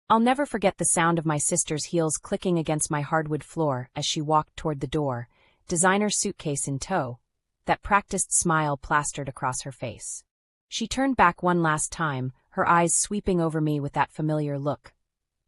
I'll never forget the sound of my sister's heels clicking against my hardwood floor as she walked toward the door, designer suitcase in tow, that practiced smile plastered across her face. She turned back one last time, her eyes sweeping over me with that familiar look,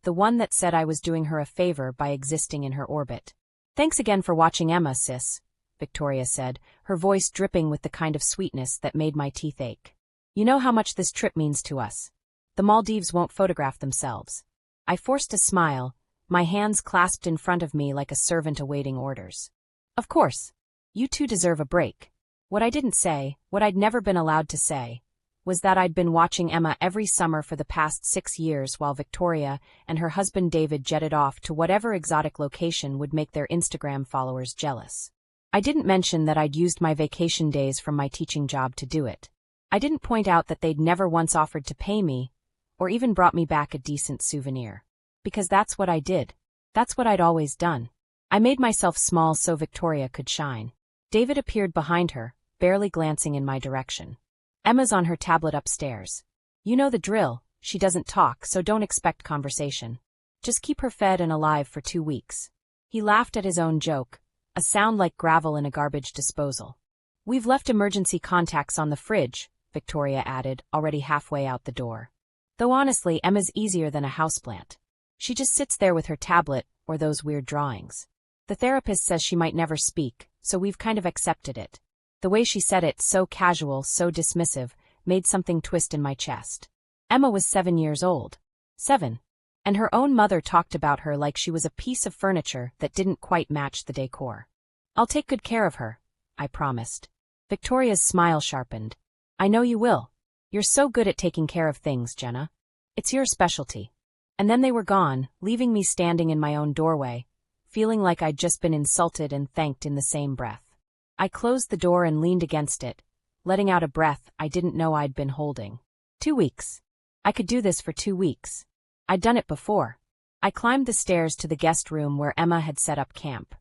the one that said I was doing her a favor by existing in her orbit. "Thanks again for watching Emma, sis," Victoria said, her voice dripping with the kind of sweetness that made my teeth ache. "You know how much this trip means to us. The Maldives won't photograph themselves." I forced a smile, my hands clasped in front of me like a servant awaiting orders. "Of course. You two deserve a break." What I didn't say, what I'd never been allowed to say, was that I'd been watching Emma every summer for the past 6 years while Victoria and her husband David jetted off to whatever exotic location would make their Instagram followers jealous. I didn't mention that I'd used my vacation days from my teaching job to do it. I didn't point out that they'd never once offered to pay me, or even brought me back a decent souvenir. Because that's what I did. That's what I'd always done. I made myself small so Victoria could shine. David appeared behind her, barely glancing in my direction. "Emma's on her tablet upstairs. You know the drill, she doesn't talk, so don't expect conversation. Just keep her fed and alive for 2 weeks." He laughed at his own joke, a sound like gravel in a garbage disposal. "We've left emergency contacts on the fridge," Victoria added, already halfway out the door. Though honestly, Emma's easier than a houseplant. She just sits there with her tablet, or those weird drawings. The therapist says she might never speak, so we've kind of accepted it. The way she said it, so casual, so dismissive, made something twist in my chest. Emma was 7 years old. 7. And her own mother talked about her like she was a piece of furniture that didn't quite match the decor. "I'll take good care of her," I promised. Victoria's smile sharpened. "I know you will. You're so good at taking care of things, Jenna. It's your specialty." And then they were gone, leaving me standing in my own doorway, feeling like I'd just been insulted and thanked in the same breath. I closed the door and leaned against it, letting out a breath I didn't know I'd been holding. 2 weeks. I could do this for 2 weeks. I'd done it before. I climbed the stairs to the guest room where Emma had set up camp.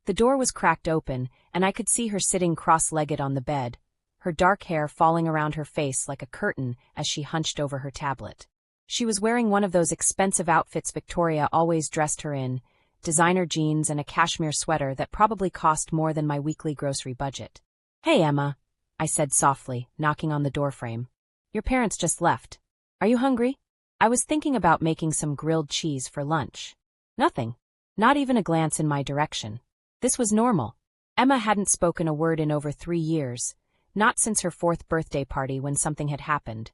The door was cracked open, and I could see her sitting cross-legged on the bed, her dark hair falling around her face like a curtain as she hunched over her tablet. She was wearing one of those expensive outfits Victoria always dressed her in, designer jeans and a cashmere sweater that probably cost more than my weekly grocery budget. "Hey, Emma," I said softly, knocking on the doorframe. "Your parents just left. Are you hungry? I was thinking about making some grilled cheese for lunch." Nothing. Not even a glance in my direction. This was normal. Emma hadn't spoken a word in over 3 years, not since her 4th birthday party when something had happened,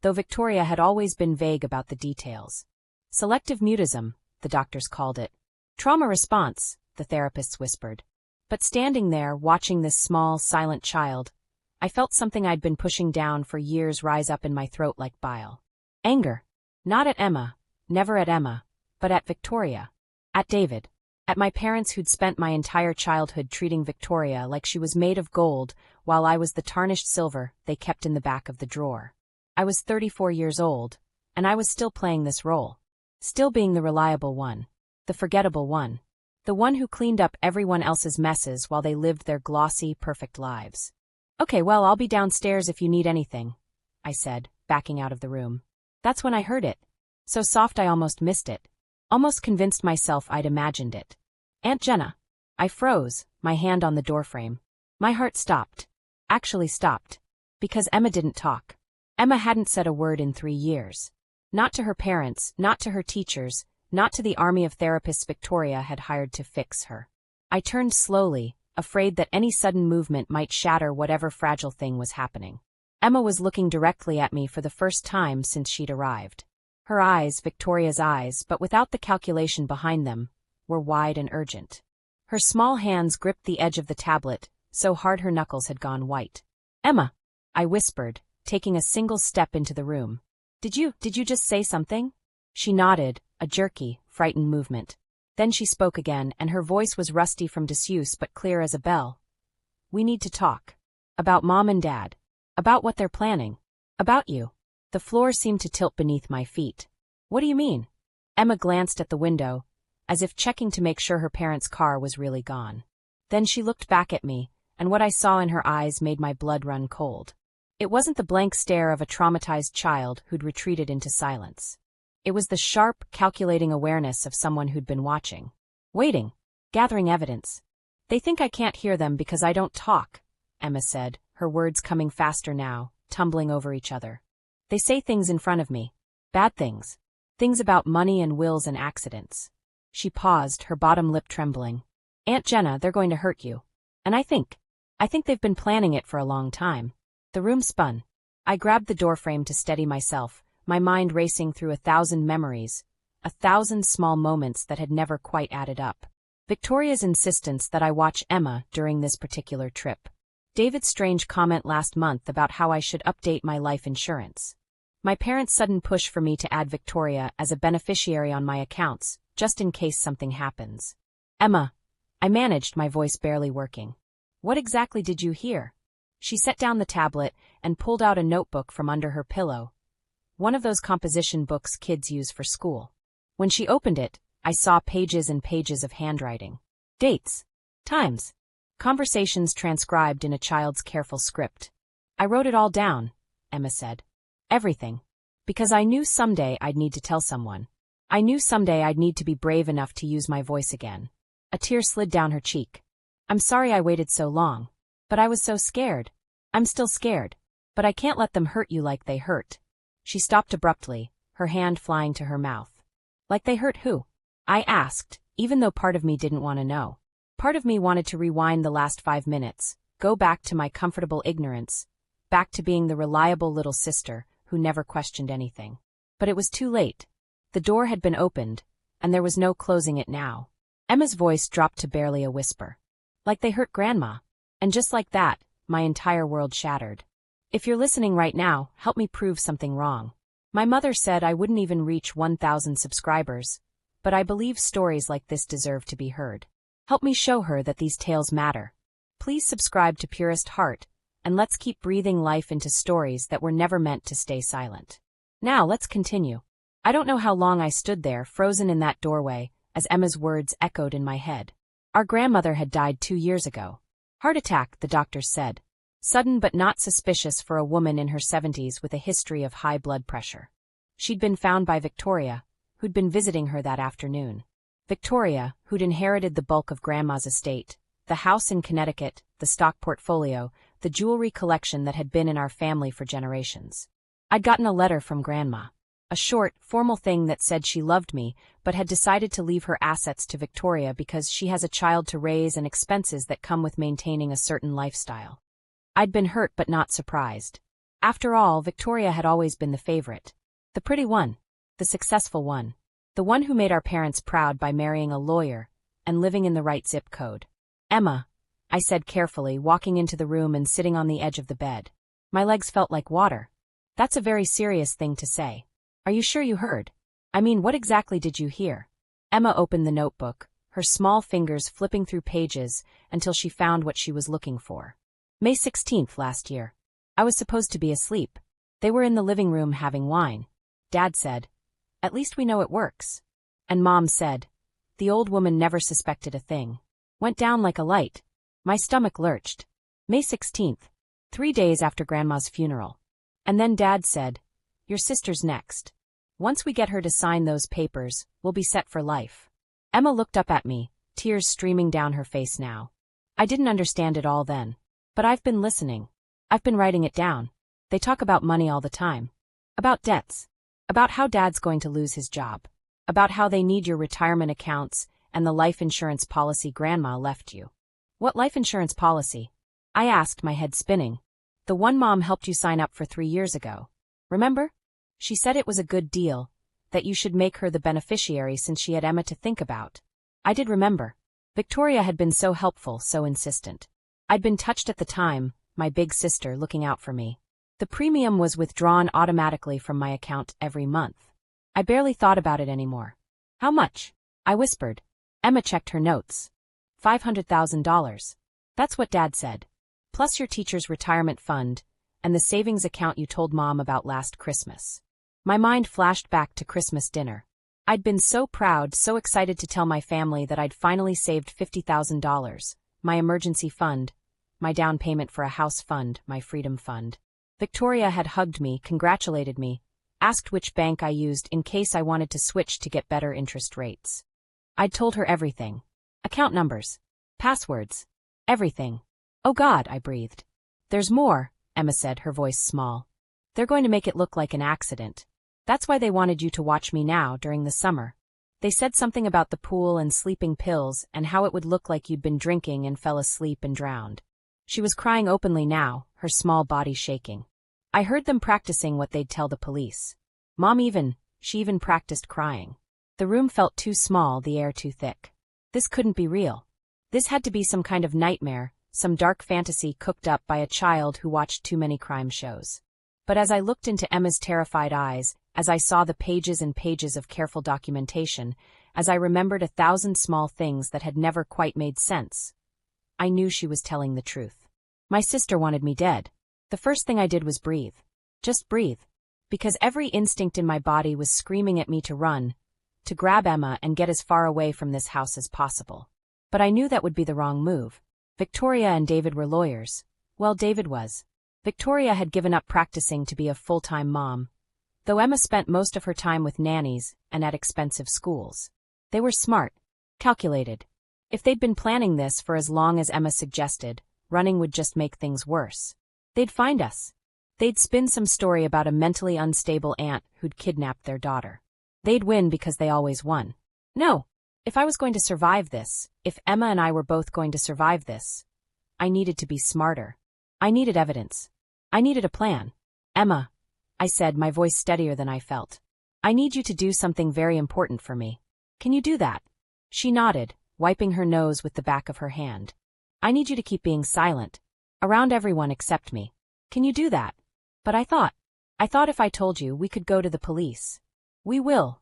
though Victoria had always been vague about the details. Selective mutism, the doctors called it. Trauma response, the therapists whispered. But standing there, watching this small, silent child, I felt something I'd been pushing down for years rise up in my throat like bile. Anger. Not at Emma, never at Emma, but at Victoria. At David. At my parents who'd spent my entire childhood treating Victoria like she was made of gold, while I was the tarnished silver they kept in the back of the drawer. I was 34 years old, and I was still playing this role. Still being the reliable one. The forgettable one. The one who cleaned up everyone else's messes while they lived their glossy, perfect lives. "Okay, well, I'll be downstairs if you need anything," I said, backing out of the room. That's when I heard it. So soft I almost missed it. Almost convinced myself I'd imagined it. "Aunt Jenna." I froze, my hand on the doorframe. My heart stopped. Actually stopped. Because Emma didn't talk. Emma hadn't said a word in 3 years. Not to her parents, not to her teachers, not to the army of therapists Victoria had hired to fix her. I turned slowly, afraid that any sudden movement might shatter whatever fragile thing was happening. Emma was looking directly at me for the first time since she'd arrived. Her eyes, Victoria's eyes, but without the calculation behind them, were wide and urgent. Her small hands gripped the edge of the tablet, so hard her knuckles had gone white. "Emma," I whispered, taking a single step into the room. Did you just say something?" She nodded, a jerky, frightened movement. Then she spoke again, and her voice was rusty from disuse but clear as a bell. "We need to talk. About Mom and Dad. About what they're planning. About you." The floor seemed to tilt beneath my feet. "What do you mean?" Emma glanced at the window, as if checking to make sure her parents' car was really gone. Then she looked back at me, and what I saw in her eyes made my blood run cold. It wasn't the blank stare of a traumatized child who'd retreated into silence. It was the sharp, calculating awareness of someone who'd been watching. Waiting. Gathering evidence. They think I can't hear them because I don't talk, Emma said, her words coming faster now, tumbling over each other. They say things in front of me. Bad things. Things about money and wills and accidents. She paused, her bottom lip trembling. Aunt Jenna, they're going to hurt you. And I think they've been planning it for a long time. The room spun. I grabbed the doorframe to steady myself, my mind racing through 1,000 memories, 1,000 small moments that had never quite added up. Victoria's insistence that I watch Emma during this particular trip. David's strange comment last month about how I should update my life insurance. My parents' sudden push for me to add Victoria as a beneficiary on my accounts, just in case something happens. Emma, I managed, my voice barely working. What exactly did you hear? She set down the tablet and pulled out a notebook from under her pillow. One of those composition books kids use for school. When she opened it, I saw pages and pages of handwriting. Dates. Times. Conversations transcribed in a child's careful script. I wrote it all down, Emma said. Everything. Because I knew someday I'd need to tell someone. I knew someday I'd need to be brave enough to use my voice again. A tear slid down her cheek. I'm sorry I waited so long. But I was so scared. I'm still scared. But I can't let them hurt you like they hurt. She stopped abruptly, her hand flying to her mouth. Like they hurt who? I asked, even though part of me didn't want to know. Part of me wanted to rewind the last 5 minutes, go back to my comfortable ignorance, back to being the reliable little sister who never questioned anything. But it was too late. The door had been opened, and there was no closing it now. Emma's voice dropped to barely a whisper. Like they hurt Grandma. And just like that, my entire world shattered. If you're listening right now, help me prove something wrong. My mother said I wouldn't even reach 1,000 subscribers, but I believe stories like this deserve to be heard. Help me show her that these tales matter. Please subscribe to Purest Heart, and let's keep breathing life into stories that were never meant to stay silent. Now let's continue. I don't know how long I stood there, frozen in that doorway, as Emma's words echoed in my head. Our grandmother had died 2 years ago. Heart attack, the doctors said. Sudden but not suspicious for a woman in her 70s with a history of high blood pressure. She'd been found by Victoria, who'd been visiting her that afternoon. Victoria, who'd inherited the bulk of Grandma's estate, the house in Connecticut, the stock portfolio, the jewelry collection that had been in our family for generations. I'd gotten a letter from Grandma. A short, formal thing that said she loved me, but had decided to leave her assets to Victoria because she has a child to raise and expenses that come with maintaining a certain lifestyle. I'd been hurt but not surprised. After all, Victoria had always been the favorite. The pretty one. The successful one. The one who made our parents proud by marrying a lawyer and living in the right zip code. Emma, I said carefully, walking into the room and sitting on the edge of the bed. My legs felt like water. That's a very serious thing to say. Are you sure you heard? I mean, what exactly did you hear? Emma opened the notebook, her small fingers flipping through pages until she found what she was looking for. May 16th last year. I was supposed to be asleep. They were in the living room having wine. Dad said, "At least we know it works." And Mom said, "The old woman never suspected a thing." Went down like a light. My stomach lurched. May 16th. 3 days after Grandma's funeral. And then Dad said, "Your sister's next. Once we get her to sign those papers, we'll be set for life." Emma looked up at me, tears streaming down her face now. I didn't understand it all then. But I've been listening. I've been writing it down. They talk about money all the time. About debts. About how Dad's going to lose his job. About how they need your retirement accounts and the life insurance policy Grandma left you. What life insurance policy? I asked, my head spinning. The one Mom helped you sign up for 3 years ago. Remember? She said it was a good deal, that you should make her the beneficiary since she had Emma to think about. I did remember. Victoria had been so helpful, so insistent. I'd been touched at the time, my big sister looking out for me. The premium was withdrawn automatically from my account every month. I barely thought about it anymore. How much? I whispered. Emma checked her notes. $500,000. That's what Dad said. Plus your teacher's retirement fund, and the savings account you told Mom about last Christmas. My mind flashed back to Christmas dinner. I'd been so proud, so excited to tell my family that I'd finally saved $50,000, my emergency fund, my down payment for a house fund, my freedom fund. Victoria had hugged me, congratulated me, asked which bank I used in case I wanted to switch to get better interest rates. I'd told her everything. Account numbers. Passwords. Everything. Oh God, I breathed. There's more, Emma said, her voice small. They're going to make it look like an accident. That's why they wanted you to watch me now during the summer. They said something about the pool and sleeping pills and how it would look like you'd been drinking and fell asleep and drowned. She was crying openly now, her small body shaking. I heard them practicing what they'd tell the police. She even practiced crying. The room felt too small, the air too thick. This couldn't be real. This had to be some kind of nightmare, some dark fantasy cooked up by a child who watched too many crime shows. But as I looked into Emma's terrified eyes, as I saw the pages and pages of careful documentation, as I remembered 1,000 small things that had never quite made sense, I knew she was telling the truth. My sister wanted me dead. The first thing I did was breathe. Just breathe. Because every instinct in my body was screaming at me to run, to grab Emma and get as far away from this house as possible. But I knew that would be the wrong move. Victoria and David were lawyers. Well, David was. Victoria had given up practicing to be a full-time mom, though Emma spent most of her time with nannies and at expensive schools. They were smart, calculated. If they'd been planning this for as long as Emma suggested, running would just make things worse. They'd find us. They'd spin some story about a mentally unstable aunt who'd kidnapped their daughter. They'd win because they always won. No, if I was going to survive this, if Emma and I were both going to survive this, I needed to be smarter. I needed evidence. I needed a plan. Emma, I said, my voice steadier than I felt. I need you to do something very important for me. Can you do that? She nodded, wiping her nose with the back of her hand. I need you to keep being silent. Around everyone except me. Can you do that? But I thought if I told you, we could go to the police. We will,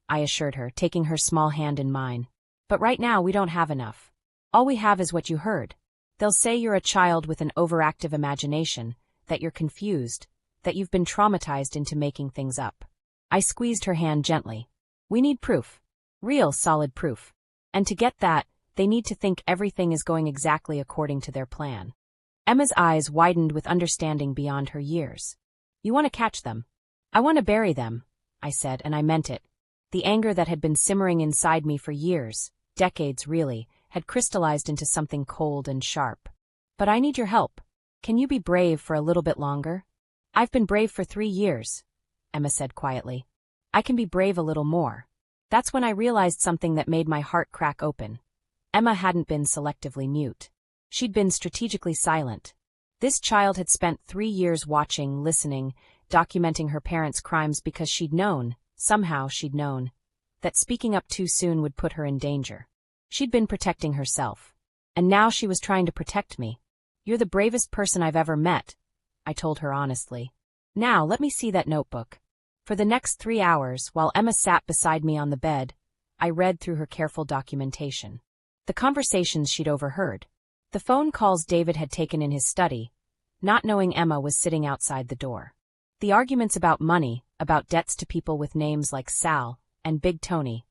I assured her, taking her small hand in mine. But right now we don't have enough. All we have is what you heard. They'll say you're a child with an overactive imagination, that you're confused, that you've been traumatized into making things up. I squeezed her hand gently. We need proof. Real, solid proof. And to get that, they need to think everything is going exactly according to their plan. Emma's eyes widened with understanding beyond her years. You want to catch them. I want to bury them, I said, and I meant it. The anger that had been simmering inside me for years, decades really, had crystallized into something cold and sharp. But I need your help. Can you be brave for a little bit longer? I've been brave for 3 years, Emma said quietly. I can be brave a little more. That's when I realized something that made my heart crack open. Emma hadn't been selectively mute. She'd been strategically silent. This child had spent 3 years watching, listening, documenting her parents' crimes because somehow she'd known, that speaking up too soon would put her in danger. She'd been protecting herself. And now she was trying to protect me. You're the bravest person I've ever met, I told her honestly. Now let me see that notebook. For the next 3 hours, while Emma sat beside me on the bed, I read through her careful documentation. The conversations she'd overheard. The phone calls David had taken in his study, not knowing Emma was sitting outside the door. The arguments about money, about debts to people with names like Sal and Big Tony,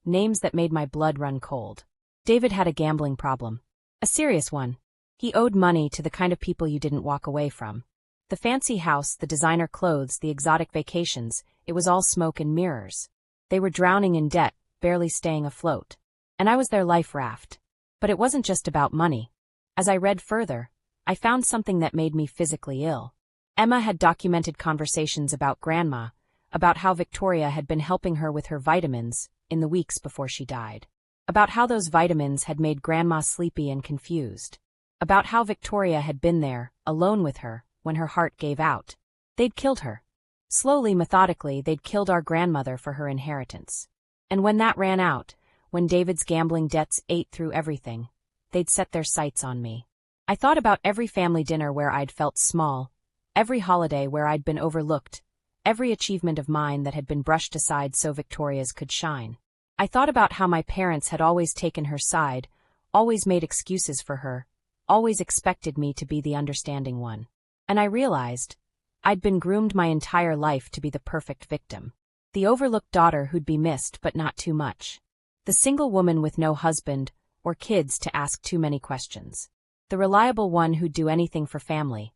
names that made my blood run cold. David had a gambling problem. A serious one. He owed money to the kind of people you didn't walk away from. The fancy house, the designer clothes, the exotic vacations, it was all smoke and mirrors. They were drowning in debt, barely staying afloat. And I was their life raft. But it wasn't just about money. As I read further, I found something that made me physically ill. Emma had documented conversations about Grandma, about how Victoria had been helping her with her vitamins in the weeks before she died. About how those vitamins had made Grandma sleepy and confused. About how Victoria had been there, alone with her, when her heart gave out. They'd killed her. Slowly, methodically, they'd killed our grandmother for her inheritance. And when that ran out, when David's gambling debts ate through everything, they'd set their sights on me. I thought about every family dinner where I'd felt small, every holiday where I'd been overlooked, every achievement of mine that had been brushed aside so Victoria's could shine. I thought about how my parents had always taken her side, always made excuses for her, always expected me to be the understanding one. And I realized, I'd been groomed my entire life to be the perfect victim. The overlooked daughter who'd be missed but not too much. The single woman with no husband or kids to ask too many questions. The reliable one who'd do anything for family.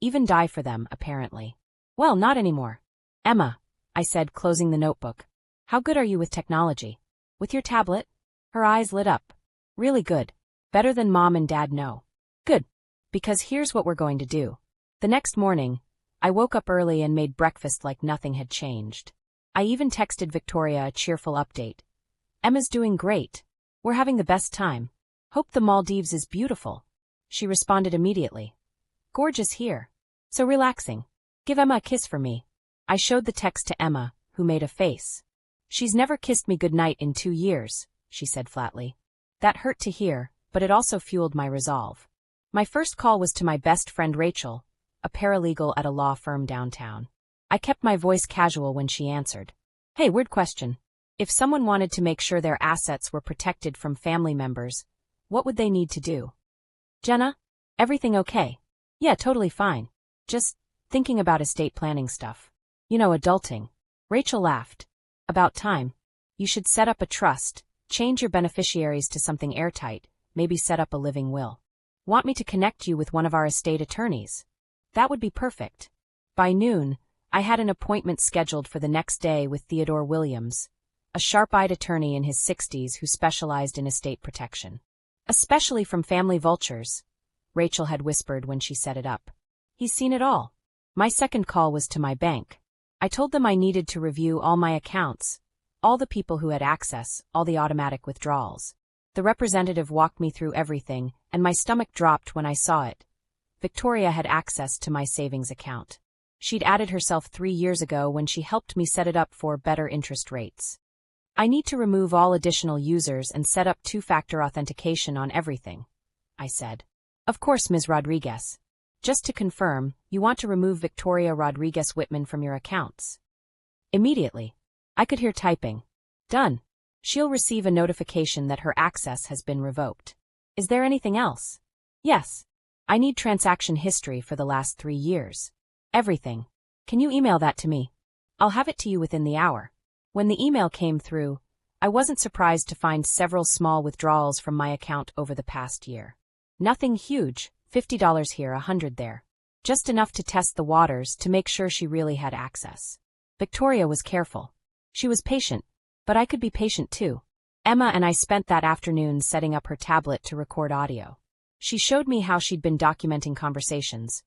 Even die for them, apparently. Well, not anymore. Emma, I said, closing the notebook. How good are you with technology? With your tablet? Her eyes lit up. Really good. Better than Mom and Dad know. Good. Because here's what we're going to do. The next morning, I woke up early and made breakfast like nothing had changed. I even texted Victoria a cheerful update. Emma's doing great. We're having the best time. Hope the Maldives is beautiful. She responded immediately. Gorgeous here. So relaxing. Give Emma a kiss for me. I showed the text to Emma, who made a face. She's never kissed me goodnight in 2 years, she said flatly. That hurt to hear, but it also fueled my resolve. My first call was to my best friend Rachel, a paralegal at a law firm downtown. I kept my voice casual when she answered. Hey, weird question. If someone wanted to make sure their assets were protected from family members, what would they need to do? Jenna? Everything okay? Yeah, totally fine. Just thinking about estate planning stuff. You know, adulting. Rachel laughed. About time. You should set up a trust, change your beneficiaries to something airtight, maybe set up a living will. Want me to connect you with one of our estate attorneys? That would be perfect. By noon, I had an appointment scheduled for the next day with Theodore Williams, a sharp-eyed attorney in his 60s who specialized in estate protection. Especially from family vultures, Rachel had whispered when she set it up. He's seen it all. My second call was to my bank. I told them I needed to review all my accounts, all the people who had access, all the automatic withdrawals. The representative walked me through everything, and my stomach dropped when I saw it. Victoria had access to my savings account. She'd added herself 3 years ago when she helped me set it up for better interest rates. I need to remove all additional users and set up 2-factor authentication on everything, I said. Of course, Ms. Rodriguez. Just to confirm, you want to remove Victoria Rodriguez Whitman from your accounts. Immediately. I could hear typing. Done. She'll receive a notification that her access has been revoked. Is there anything else? Yes. I need transaction history for the last 3 years. Everything. Can you email that to me? I'll have it to you within the hour. When the email came through, I wasn't surprised to find several small withdrawals from my account over the past year. Nothing huge, $50 here, $100 there. Just enough to test the waters to make sure she really had access. Victoria was careful. She was patient, but I could be patient too. Emma and I spent that afternoon setting up her tablet to record audio. She showed me how she'd been documenting conversations,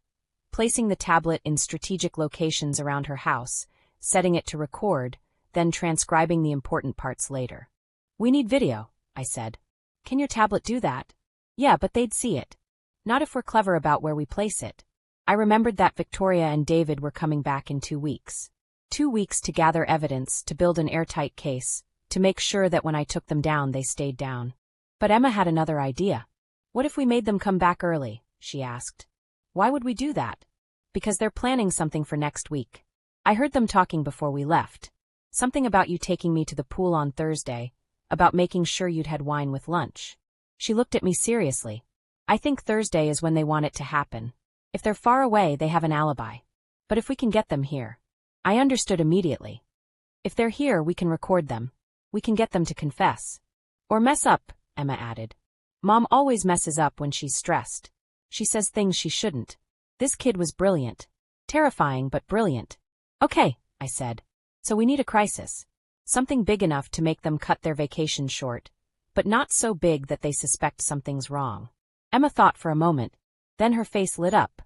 placing the tablet in strategic locations around her house, setting it to record, then transcribing the important parts later. We need video, I said. Can your tablet do that? Yeah, but they'd see it. Not if we're clever about where we place it. I remembered that Victoria and David were coming back in 2 weeks. 2 weeks to gather evidence, to build an airtight case, to make sure that when I took them down they stayed down. But Emma had another idea. What if we made them come back early? She asked. Why would we do that? Because they're planning something for next week. I heard them talking before we left. Something about you taking me to the pool on Thursday, about making sure you'd had wine with lunch. She looked at me seriously. I think Thursday is when they want it to happen. If they're far away, they have an alibi. But if we can get them here. I understood immediately. If they're here, we can record them. We can get them to confess. Or mess up, Emma added. Mom always messes up when she's stressed. She says things she shouldn't. This kid was brilliant. Terrifying, but brilliant. Okay, I said. So we need a crisis. Something big enough to make them cut their vacation short, but not so big that they suspect something's wrong. Emma thought for a moment. Then her face lit up.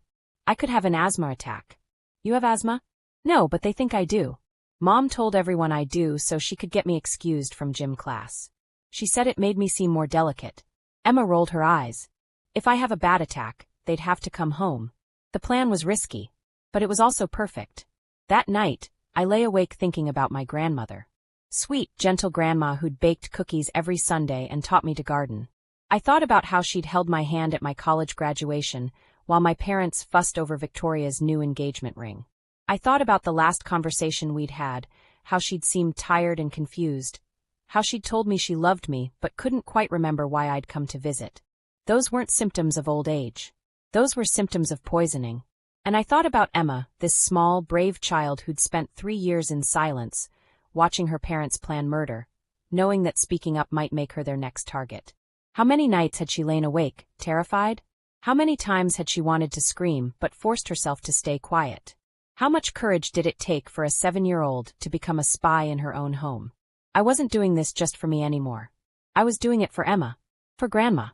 I could have an asthma attack. You have asthma? No, but they think I do. Mom told everyone I do so she could get me excused from gym class. She said it made me seem more delicate. Emma rolled her eyes. If I have a bad attack, they'd have to come home. The plan was risky, but it was also perfect. That night, I lay awake thinking about my grandmother. Sweet, gentle grandma who'd baked cookies every Sunday and taught me to garden. I thought about how she'd held my hand at my college graduation, while my parents fussed over Victoria's new engagement ring. I thought about the last conversation we'd had, how she'd seemed tired and confused, how she'd told me she loved me but couldn't quite remember why I'd come to visit. Those weren't symptoms of old age. Those were symptoms of poisoning. And I thought about Emma, this small, brave child who'd spent 3 years in silence, watching her parents plan murder, knowing that speaking up might make her their next target. How many nights had she lain awake, terrified? How many times had she wanted to scream but forced herself to stay quiet? How much courage did it take for a 7-year-old to become a spy in her own home? I wasn't doing this just for me anymore. I was doing it for Emma. For Grandma.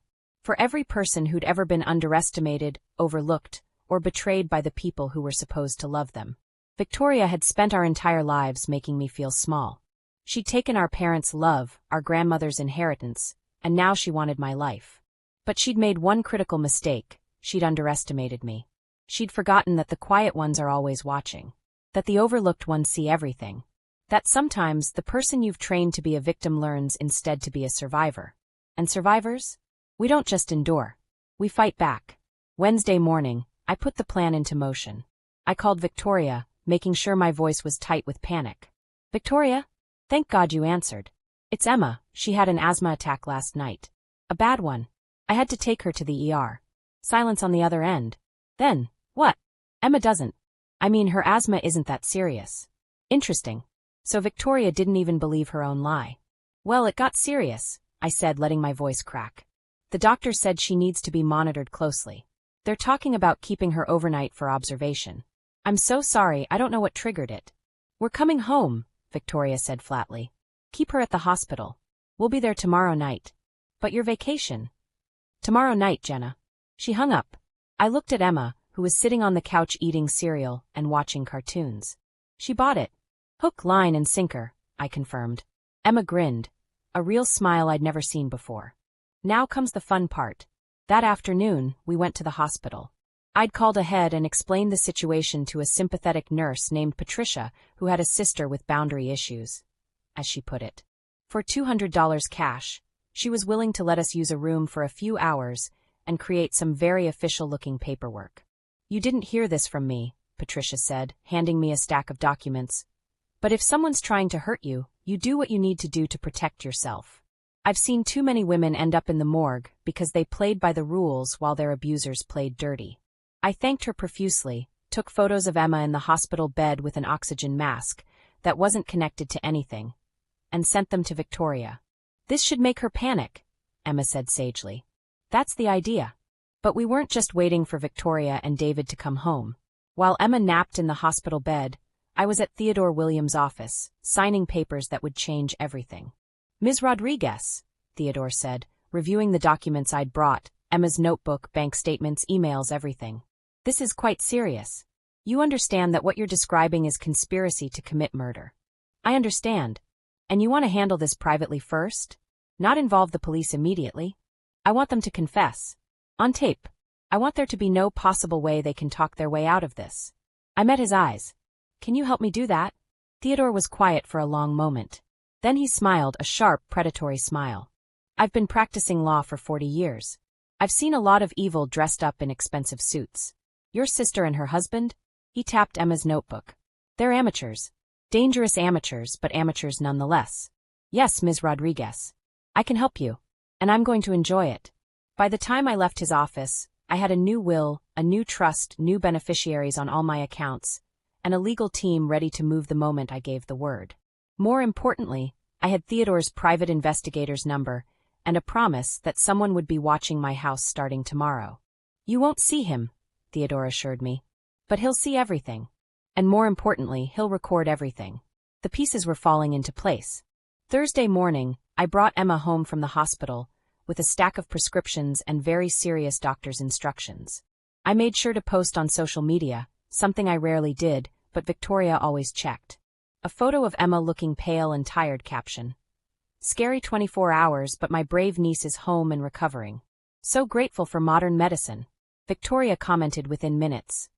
For every person who'd ever been underestimated, overlooked, or betrayed by the people who were supposed to love them. Victoria had spent our entire lives making me feel small. She'd taken our parents' love, our grandmother's inheritance, and now she wanted my life. But she'd made one critical mistake. She'd underestimated me. She'd forgotten that the quiet ones are always watching. That the overlooked ones see everything. That sometimes the person you've trained to be a victim learns instead to be a survivor. And survivors? We don't just endure. We fight back. Wednesday morning, I put the plan into motion. I called Victoria, making sure my voice was tight with panic. Victoria? Thank God you answered. It's Emma. She had an asthma attack last night. A bad one. I had to take her to the ER. Silence on the other end. Then, what? Emma doesn't. I mean, her asthma isn't that serious. Interesting. So Victoria didn't even believe her own lie. Well, it got serious, I said, letting my voice crack. The doctor said she needs to be monitored closely. They're talking about keeping her overnight for observation. I'm so sorry, I don't know what triggered it. We're coming home, Victoria said flatly. Keep her at the hospital. We'll be there tomorrow night. But your vacation? Tomorrow night, Jenna. She hung up. I looked at Emma, who was sitting on the couch eating cereal and watching cartoons. She bought it. Hook, line, and sinker, I confirmed. Emma grinned, a real smile I'd never seen before. Now comes the fun part. That afternoon, we went to the hospital. I'd called ahead and explained the situation to a sympathetic nurse named Patricia who had a sister with boundary issues, as she put it. For $200 cash, she was willing to let us use a room for a few hours and create some very official-looking paperwork. You didn't hear this from me, Patricia said, handing me a stack of documents. But if someone's trying to hurt you, you do what you need to do to protect yourself. I've seen too many women end up in the morgue because they played by the rules while their abusers played dirty. I thanked her profusely, took photos of Emma in the hospital bed with an oxygen mask that wasn't connected to anything, and sent them to Victoria. This should make her panic, Emma said sagely. That's the idea. But we weren't just waiting for Victoria and David to come home. While Emma napped in the hospital bed, I was at Theodore Williams' office, signing papers that would change everything. Ms. Rodriguez, Theodore said, reviewing the documents I'd brought, Emma's notebook, bank statements, emails, everything. This is quite serious. You understand that what you're describing is conspiracy to commit murder. I understand. And you want to handle this privately first? Not involve the police immediately? I want them to confess. On tape. I want there to be no possible way they can talk their way out of this. I met his eyes. Can you help me do that? Theodore was quiet for a long moment. Then he smiled, a sharp, predatory smile. I've been practicing law for 40 years. I've seen a lot of evil dressed up in expensive suits. Your sister and her husband? He tapped Emma's notebook. They're amateurs. Dangerous amateurs, but amateurs nonetheless. Yes, Ms. Rodriguez. I can help you. And I'm going to enjoy it. By the time I left his office, I had a new will, a new trust, new beneficiaries on all my accounts, and a legal team ready to move the moment I gave the word. More importantly, I had Theodore's private investigator's number and a promise that someone would be watching my house starting tomorrow. You won't see him, Theodore assured me. But he'll see everything. And more importantly, he'll record everything. The pieces were falling into place. Thursday morning, I brought Emma home from the hospital with a stack of prescriptions and very serious doctor's instructions. I made sure to post on social media, something I rarely did, but Victoria always checked. A photo of Emma looking pale and tired, caption. Scary 24 hours, but my brave niece is home and recovering. So grateful for modern medicine. Victoria commented within minutes.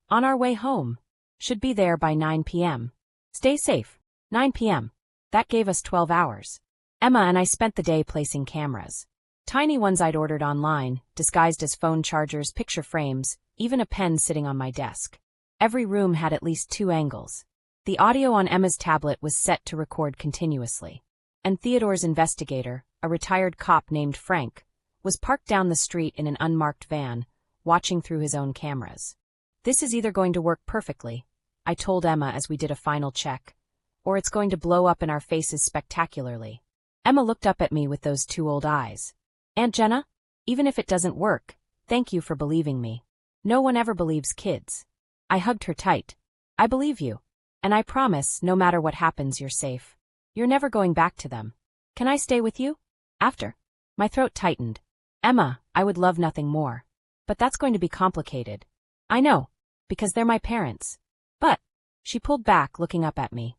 On our way home. Should be there by 9 p.m. Stay safe. 9 p.m. That gave us 12 hours. Emma and I spent the day placing cameras. Tiny ones I'd ordered online, disguised as phone chargers, picture frames, even a pen sitting on my desk. Every room had at least 2 angles. The audio on Emma's tablet was set to record continuously. And Theodore's investigator, a retired cop named Frank, was parked down the street in an unmarked van, watching through his own cameras. This is either going to work perfectly, I told Emma as we did a final check, or it's going to blow up in our faces spectacularly. Emma looked up at me with those 2 old eyes. Aunt Jenna, even if it doesn't work, thank you for believing me. No one ever believes kids. I hugged her tight. I believe you. And I promise, no matter what happens, you're safe. You're never going back to them. Can I stay with you? After? My throat tightened. Emma, I would love nothing more. But that's going to be complicated. I know. Because they're my parents. But, she pulled back, looking up at me.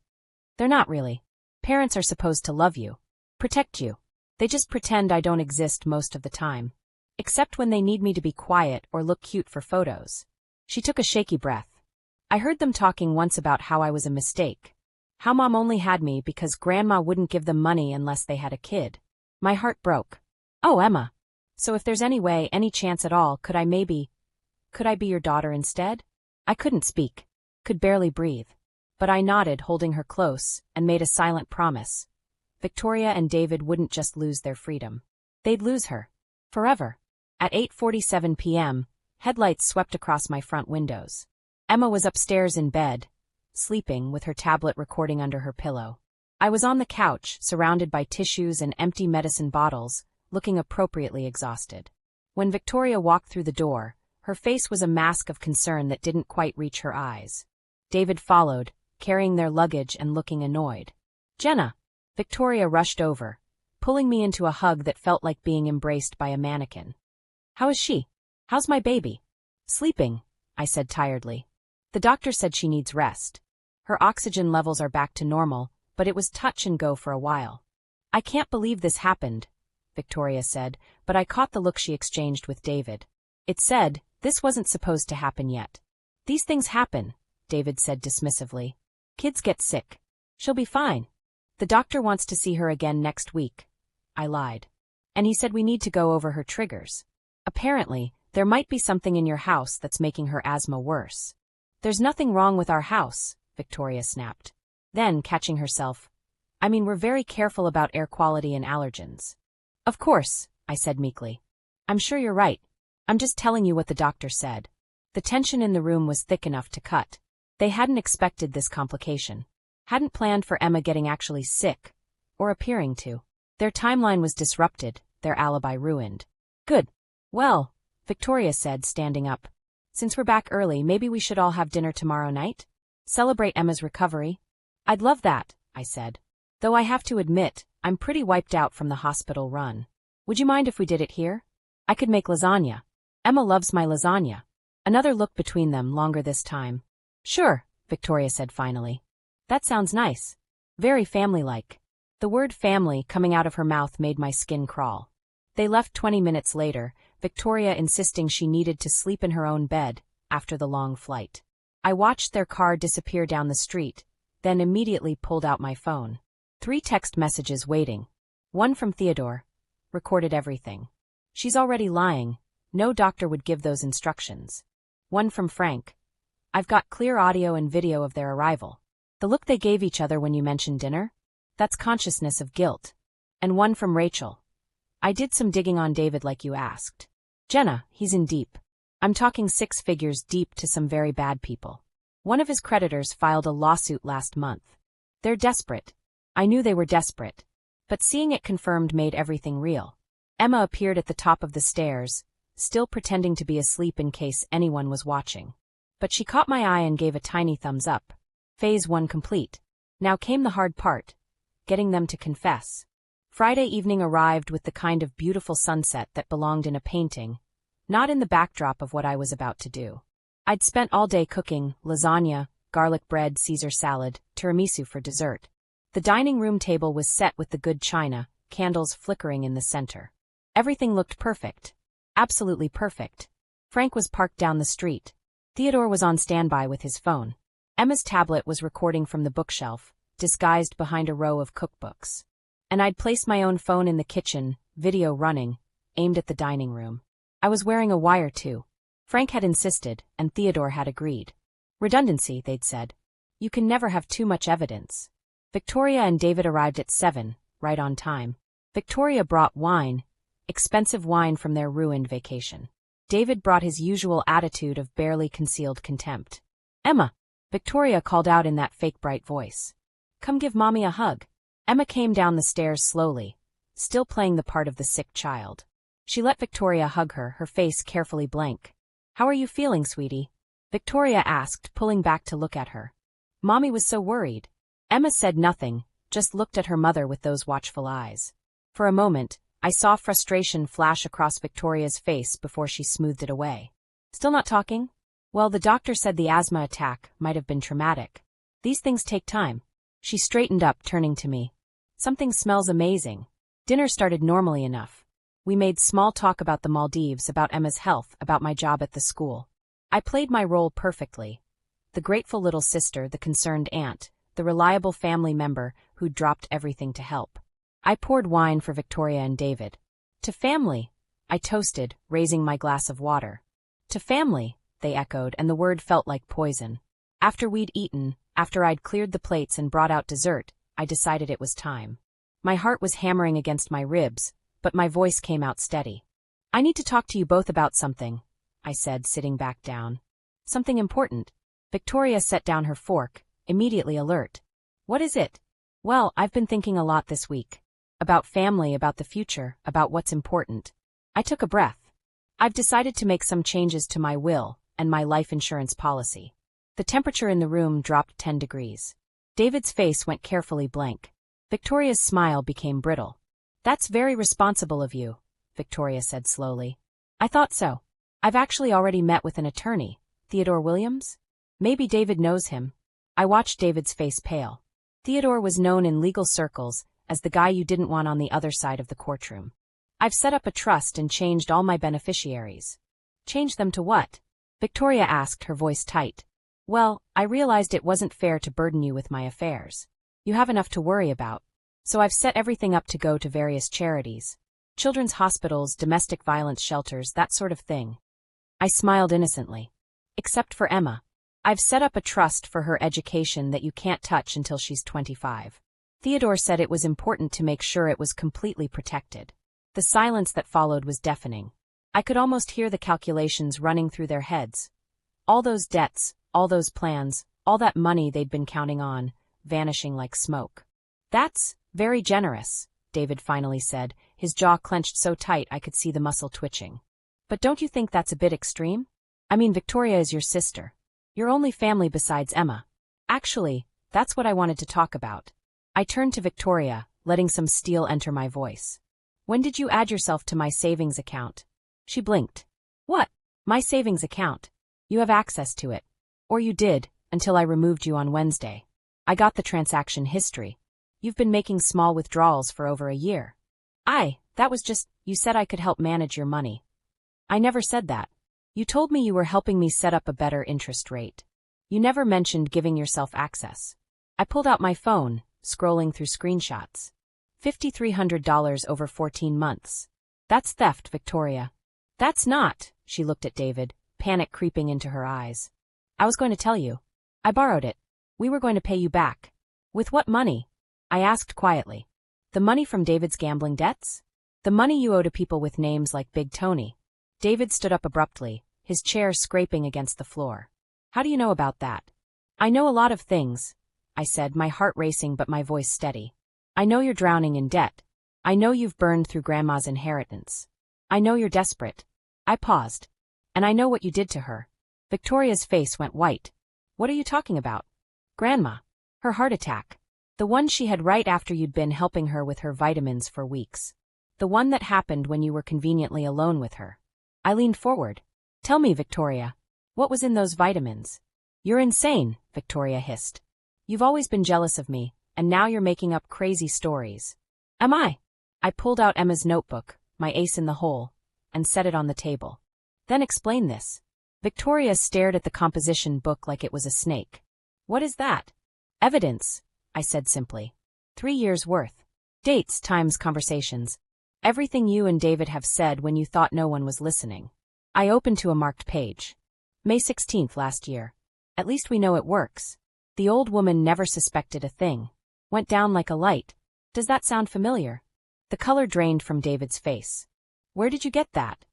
They're not really. Parents are supposed to love you. Protect you. They just pretend I don't exist most of the time. Except when they need me to be quiet or look cute for photos. She took a shaky breath. I heard them talking once about how I was a mistake. How Mom only had me because Grandma wouldn't give them money unless they had a kid. My heart broke. Oh, Emma. So if there's any way, any chance at all, could I be your daughter instead? I couldn't speak. Could barely breathe. But I nodded, holding her close, and made a silent promise. Victoria and David wouldn't just lose their freedom. They'd lose her. Forever. At 8:47 p.m., headlights swept across my front windows. Emma was upstairs in bed, sleeping with her tablet recording under her pillow. I was on the couch, surrounded by tissues and empty medicine bottles, looking appropriately exhausted. When Victoria walked through the door, her face was a mask of concern that didn't quite reach her eyes. David followed, carrying their luggage and looking annoyed. Jenna! Victoria rushed over, pulling me into a hug that felt like being embraced by a mannequin. How is she? How's my baby? Sleeping, I said tiredly. The doctor said she needs rest. Her oxygen levels are back to normal, but it was touch and go for a while. I can't believe this happened, Victoria said, but I caught the look she exchanged with David. It said, this wasn't supposed to happen yet. These things happen, David said dismissively. Kids get sick. She'll be fine. The doctor wants to see her again next week. I lied. And he said we need to go over her triggers. Apparently, there might be something in your house that's making her asthma worse. There's nothing wrong with our house, Victoria snapped. Then, catching herself, we're very careful about air quality and allergens. Of course, I said meekly. I'm sure you're right. I'm just telling you what the doctor said. The tension in the room was thick enough to cut. They hadn't expected this complication. Hadn't planned for Emma getting actually sick, or appearing to. Their timeline was disrupted, their alibi ruined. Good. Well, Victoria said, standing up. Since we're back early, maybe we should all have dinner tomorrow night? Celebrate Emma's recovery? I'd love that, I said. Though I have to admit, I'm pretty wiped out from the hospital run. Would you mind if we did it here? I could make lasagna. Emma loves my lasagna. Another look between them, longer this time. Sure, Victoria said finally. That sounds nice. Very family-like. The word family coming out of her mouth made my skin crawl. They left 20 minutes later, Victoria insisting she needed to sleep in her own bed after the long flight. I watched their car disappear down the street, then immediately pulled out my phone. 3 text messages waiting. One from Theodore. Recorded everything. She's already lying. No doctor would give those instructions. One from Frank. I've got clear audio and video of their arrival. The look they gave each other when you mentioned dinner? That's consciousness of guilt. And one from Rachel. I did some digging on David like you asked. Jenna, he's in deep. I'm talking 6 figures deep to some very bad people. One of his creditors filed a lawsuit last month. They're desperate. I knew they were desperate. But seeing it confirmed made everything real. Emma appeared at the top of the stairs, still pretending to be asleep in case anyone was watching. But she caught my eye and gave a tiny thumbs up. Phase 1 complete. Now came the hard part. Getting them to confess. Friday evening arrived with the kind of beautiful sunset that belonged in a painting, not in the backdrop of what I was about to do. I'd spent all day cooking, lasagna, garlic bread, Caesar salad, tiramisu for dessert. The dining room table was set with the good china, candles flickering in the center. Everything looked perfect. Absolutely perfect. Frank was parked down the street. Theodore was on standby with his phone. Emma's tablet was recording from the bookshelf, disguised behind a row of cookbooks. And I'd placed my own phone in the kitchen, video running, aimed at the dining room. I was wearing a wire too. Frank had insisted, and Theodore had agreed. Redundancy, they'd said. You can never have too much evidence. Victoria and David arrived at 7, right on time. Victoria brought wine, expensive wine from their ruined vacation. David brought his usual attitude of barely concealed contempt. Emma, Victoria called out in that fake bright voice. Come give Mommy a hug. Emma came down the stairs slowly, still playing the part of the sick child. She let Victoria hug her, her face carefully blank. How are you feeling, sweetie? Victoria asked, pulling back to look at her. Mommy was so worried. Emma said nothing, just looked at her mother with those watchful eyes. For a moment, I saw frustration flash across Victoria's face before she smoothed it away. Still not talking? Well, the doctor said the asthma attack might have been traumatic. These things take time. She straightened up, turning to me. Something smells amazing. Dinner started normally enough. We made small talk about the Maldives, about Emma's health, about my job at the school. I played my role perfectly. The grateful little sister, the concerned aunt, the reliable family member who'd dropped everything to help. I poured wine for Victoria and David. To family, I toasted, raising my glass of water. To family, they echoed, and the word felt like poison. After we'd eaten, after I'd cleared the plates and brought out dessert, I decided it was time. My heart was hammering against my ribs, but my voice came out steady. I need to talk to you both about something, I said, sitting back down. Something important. Victoria set down her fork, immediately alert. What is it? Well, I've been thinking a lot this week. About family, about the future, about what's important. I took a breath. I've decided to make some changes to my will and my life insurance policy. The temperature in the room dropped 10 degrees. David's face went carefully blank. Victoria's smile became brittle. That's very responsible of you, Victoria said slowly. I thought so. I've actually already met with an attorney, Theodore Williams? Maybe David knows him. I watched David's face pale. Theodore was known in legal circles as the guy you didn't want on the other side of the courtroom. I've set up a trust and changed all my beneficiaries. Changed them to what? Victoria asked, her voice tight. Well, I realized it wasn't fair to burden you with my affairs. You have enough to worry about. So I've set everything up to go to various charities. Children's hospitals, domestic violence shelters, that sort of thing. I smiled innocently. Except for Emma. I've set up a trust for her education that you can't touch until she's 25. Theodore said it was important to make sure it was completely protected. The silence that followed was deafening. I could almost hear the calculations running through their heads. All those debts, all those plans, all that money they'd been counting on, vanishing like smoke. That's very generous, David finally said, his jaw clenched so tight I could see the muscle twitching. But don't you think that's a bit extreme? I mean, Victoria is your sister. Your only family besides Emma. Actually, that's what I wanted to talk about. I turned to Victoria, letting some steel enter my voice. When did you add yourself to my savings account? She blinked. What? My savings account? You have access to it. Or you did, until I removed you on Wednesday. I got the transaction history. You've been making small withdrawals for over a year. That was just, you said I could help manage your money. I never said that. You told me you were helping me set up a better interest rate. You never mentioned giving yourself access. I pulled out my phone, scrolling through screenshots. $5,300 over 14 months. That's theft, Victoria. That's not, she looked at David, panic creeping into her eyes. I was going to tell you. I borrowed it. We were going to pay you back. With what money? I asked quietly. The money from David's gambling debts? The money you owe to people with names like Big Tony. David stood up abruptly, his chair scraping against the floor. How do you know about that? I know a lot of things, I said, my heart racing but my voice steady. I know you're drowning in debt. I know you've burned through Grandma's inheritance. I know you're desperate. I paused. And I know what you did to her. Victoria's face went white. What are you talking about? Grandma. Her heart attack. The one she had right after you'd been helping her with her vitamins for weeks. The one that happened when you were conveniently alone with her. I leaned forward. Tell me, Victoria. What was in those vitamins? You're insane, Victoria hissed. You've always been jealous of me, and now you're making up crazy stories. Am I? I pulled out Emma's notebook, my ace in the hole, and set it on the table. Then explain this. Victoria stared at the composition book like it was a snake. What is that? Evidence, I said simply. 3 years' worth. Dates times conversations. Everything you and David have said when you thought no one was listening. I opened to a marked page. May 16th last year. At least we know it works. The old woman never suspected a thing. Went down like a light. Does that sound familiar? The color drained from David's face. Where did you get that?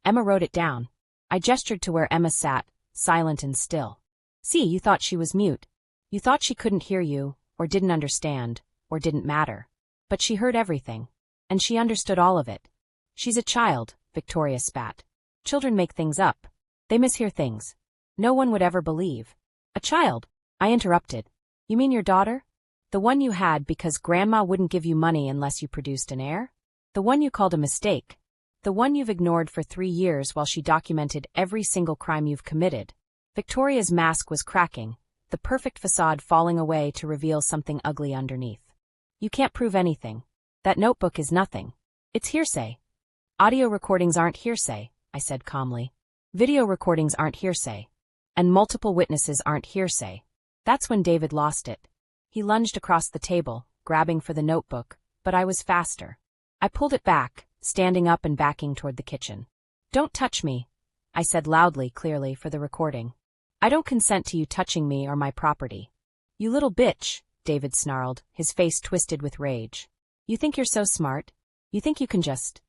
Emma wrote it down. I gestured to where Emma sat, silent and still. See, you thought she was mute. You thought she couldn't hear you, or didn't understand, or didn't matter. But she heard everything. And she understood all of it. She's a child, Victoria spat. Children make things up. They mishear things. No one would ever believe. A child, I interrupted. You mean your daughter? The one you had because Grandma wouldn't give you money unless you produced an heir? The one you called a mistake? The one you've ignored for 3 years while she documented every single crime you've committed? Victoria's mask was cracking, the perfect facade falling away to reveal something ugly underneath. You can't prove anything. That notebook is nothing. It's hearsay. Audio recordings aren't hearsay, I said calmly. Video recordings aren't hearsay. And multiple witnesses aren't hearsay. That's when David lost it. He lunged across the table, grabbing for the notebook, but I was faster. I pulled it back, standing up and backing toward the kitchen. Don't touch me, I said loudly, clearly, for the recording. I don't consent to you touching me or my property. You little bitch, David snarled, his face twisted with rage. You think you're so smart? You think you can just...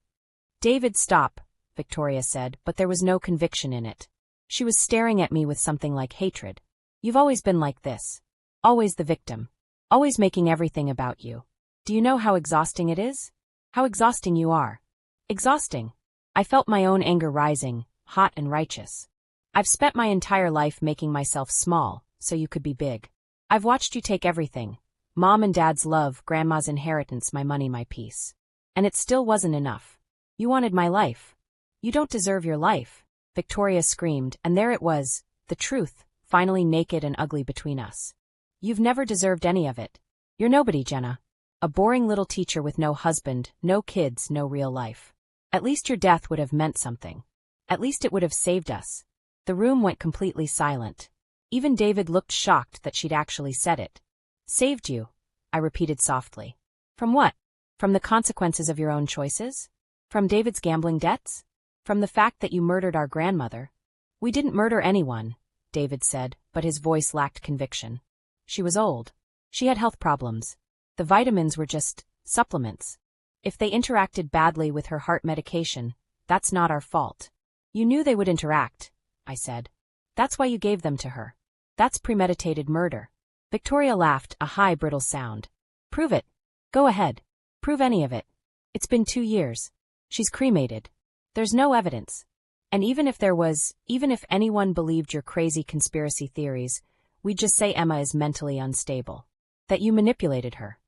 David, stop, Victoria said, but there was no conviction in it. She was staring at me with something like hatred. You've always been like this. Always the victim. Always making everything about you. Do you know how exhausting it is? How exhausting you are. Exhausting. I felt my own anger rising, hot and righteous. I've spent my entire life making myself small, so you could be big. I've watched you take everything. Mom and Dad's love, Grandma's inheritance, my money, my peace. And it still wasn't enough. You wanted my life. You don't deserve your life, Victoria screamed, and there it was, the truth, finally naked and ugly between us. You've never deserved any of it. You're nobody, Jenna. A boring little teacher with no husband, no kids, no real life. At least your death would have meant something. At least it would have saved us. The room went completely silent. Even David looked shocked that she'd actually said it. Saved you, I repeated softly. From what? From the consequences of your own choices? From David's gambling debts? From the fact that you murdered our grandmother? We didn't murder anyone, David said, but his voice lacked conviction. She was old. She had health problems. The vitamins were just supplements. If they interacted badly with her heart medication, that's not our fault. You knew they would interact, I said. That's why you gave them to her. That's premeditated murder. Victoria laughed, a high, brittle sound. Prove it. Go ahead. Prove any of it. It's been 2 years. She's cremated. There's no evidence. And even if there was, even if anyone believed your crazy conspiracy theories, we'd just say Emma is mentally unstable. That you manipulated her.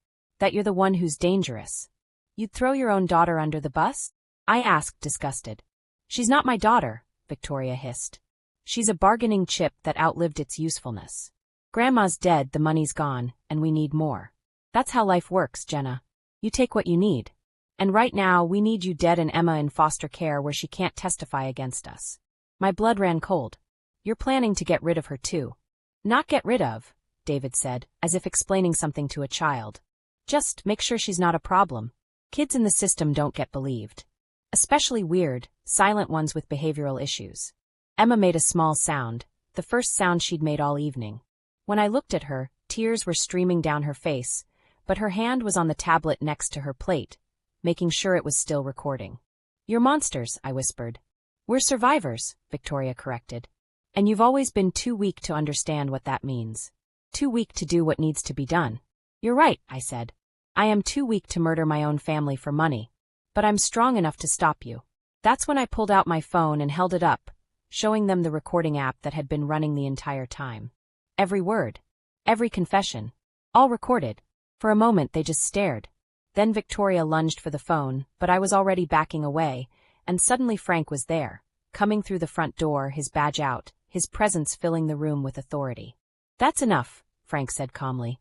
That you're the one who's dangerous. You'd throw your own daughter under the bus? I asked, disgusted. She's not my daughter, Victoria hissed. She's a bargaining chip that outlived its usefulness. Grandma's dead, the money's gone, and we need more. That's how life works, Jenna. You take what you need. And right now, we need you dead and Emma in foster care where she can't testify against us. My blood ran cold. You're planning to get rid of her too. Not get rid of, David said, as if explaining something to a child. Just make sure she's not a problem. Kids in the system don't get believed. Especially weird, silent ones with behavioral issues. Emma made a small sound, the first sound she'd made all evening. When I looked at her, tears were streaming down her face, but her hand was on the tablet next to her plate, making sure it was still recording. You're monsters, I whispered. We're survivors, Victoria corrected. And you've always been too weak to understand what that means. Too weak to do what needs to be done. You're right, I said. I am too weak to murder my own family for money. But I'm strong enough to stop you. That's when I pulled out my phone and held it up, showing them the recording app that had been running the entire time. Every word. Every confession. All recorded. For a moment they just stared. Then Victoria lunged for the phone, but I was already backing away, and suddenly Frank was there, coming through the front door, his badge out, his presence filling the room with authority. That's enough, Frank said calmly.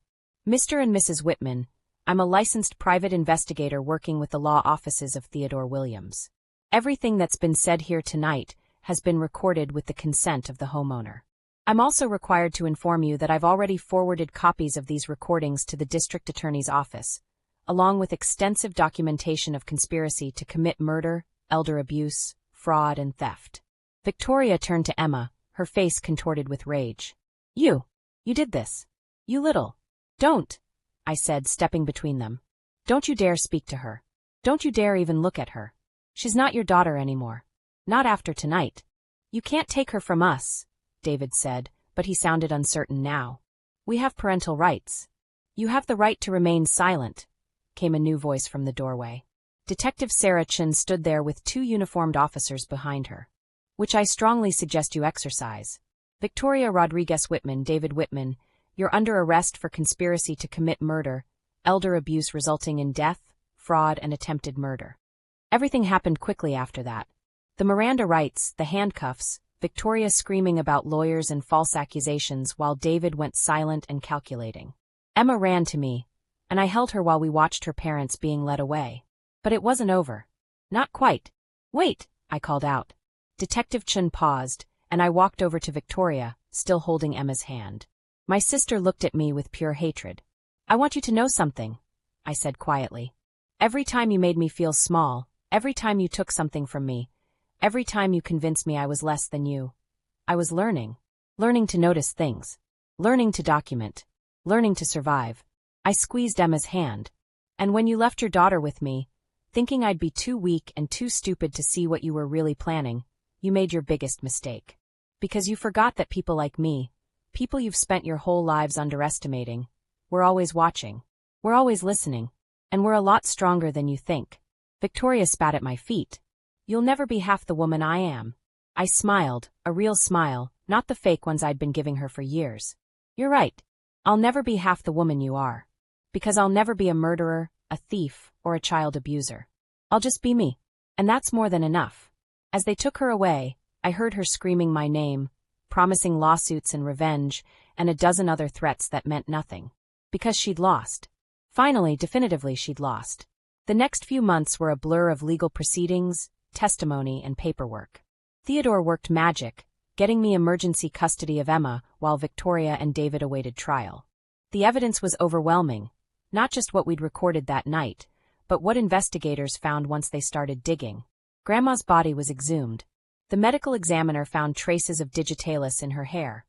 Mr. and Mrs. Whitman, I'm a licensed private investigator working with the law offices of Theodore Williams. Everything that's been said here tonight has been recorded with the consent of the homeowner. I'm also required to inform you that I've already forwarded copies of these recordings to the district attorney's office, along with extensive documentation of conspiracy to commit murder, elder abuse, fraud, and theft. Victoria turned to Emma, her face contorted with rage. You did this. You little. Don't, I said, stepping between them. Don't you dare speak to her. Don't you dare even look at her. She's not your daughter anymore. Not after tonight. You can't take her from us, David said, but he sounded uncertain now. We have parental rights. You have the right to remain silent, came a new voice from the doorway. Detective Sarah Chin stood there with 2 uniformed officers behind her. Which I strongly suggest you exercise. Victoria Rodriguez Whitman, David Whitman, you're under arrest for conspiracy to commit murder, elder abuse resulting in death, fraud, and attempted murder. Everything happened quickly after that. The Miranda rights, the handcuffs, Victoria screaming about lawyers and false accusations while David went silent and calculating. Emma ran to me, and I held her while we watched her parents being led away. But it wasn't over. Not quite. Wait, I called out. Detective Chun paused, and I walked over to Victoria, still holding Emma's hand. My sister looked at me with pure hatred. I want you to know something, I said quietly. Every time you made me feel small, every time you took something from me, every time you convinced me I was less than you, I was learning. Learning to notice things. Learning to document. Learning to survive. I squeezed Emma's hand. And when you left your daughter with me, thinking I'd be too weak and too stupid to see what you were really planning, you made your biggest mistake. Because you forgot that people like me, people you've spent your whole lives underestimating, we're always watching. We're always listening. And we're a lot stronger than you think. Victoria spat at my feet. You'll never be half the woman I am. I smiled, a real smile, not the fake ones I'd been giving her for years. You're right. I'll never be half the woman you are. Because I'll never be a murderer, a thief, or a child abuser. I'll just be me. And that's more than enough. As they took her away, I heard her screaming my name, promising lawsuits and revenge, and a dozen other threats that meant nothing. Because she'd lost. Finally, definitively she'd lost. The next few months were a blur of legal proceedings, testimony, and paperwork. Theodore worked magic, getting me emergency custody of Emma while Victoria and David awaited trial. The evidence was overwhelming, not just what we'd recorded that night, but what investigators found once they started digging. Grandma's body was exhumed. The medical examiner found traces of digitalis in her hair,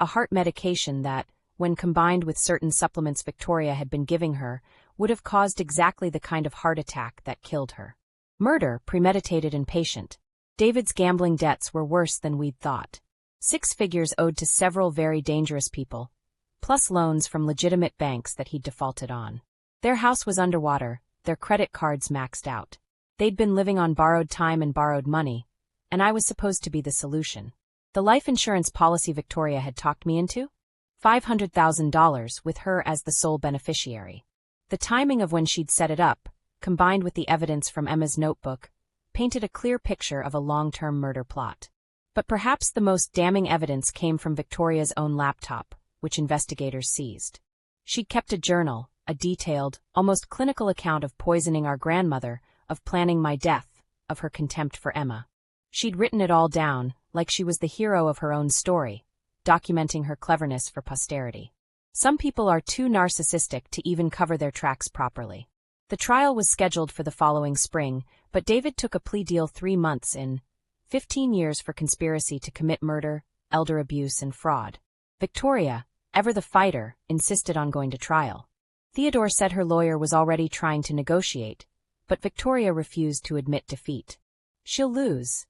a heart medication that, when combined with certain supplements Victoria had been giving her, would have caused exactly the kind of heart attack that killed her. Murder, premeditated and patient. David's gambling debts were worse than we'd thought. 6 figures owed to several very dangerous people, plus loans from legitimate banks that he'd defaulted on. Their house was underwater, their credit cards maxed out. They'd been living on borrowed time and borrowed money, and I was supposed to be the solution. The life insurance policy Victoria had talked me into? $500,000 with her as the sole beneficiary. The timing of when she'd set it up, combined with the evidence from Emma's notebook, painted a clear picture of a long-term murder plot. But perhaps the most damning evidence came from Victoria's own laptop, which investigators seized. She'd kept a journal, a detailed, almost clinical account of poisoning our grandmother, of planning my death, of her contempt for Emma. She'd written it all down, like she was the hero of her own story, documenting her cleverness for posterity. Some people are too narcissistic to even cover their tracks properly. The trial was scheduled for the following spring, but David took a plea deal 3 months in, 15 years for conspiracy to commit murder, elder abuse, and fraud. Victoria, ever the fighter, insisted on going to trial. Theodore said her lawyer was already trying to negotiate, but Victoria refused to admit defeat. She'll lose,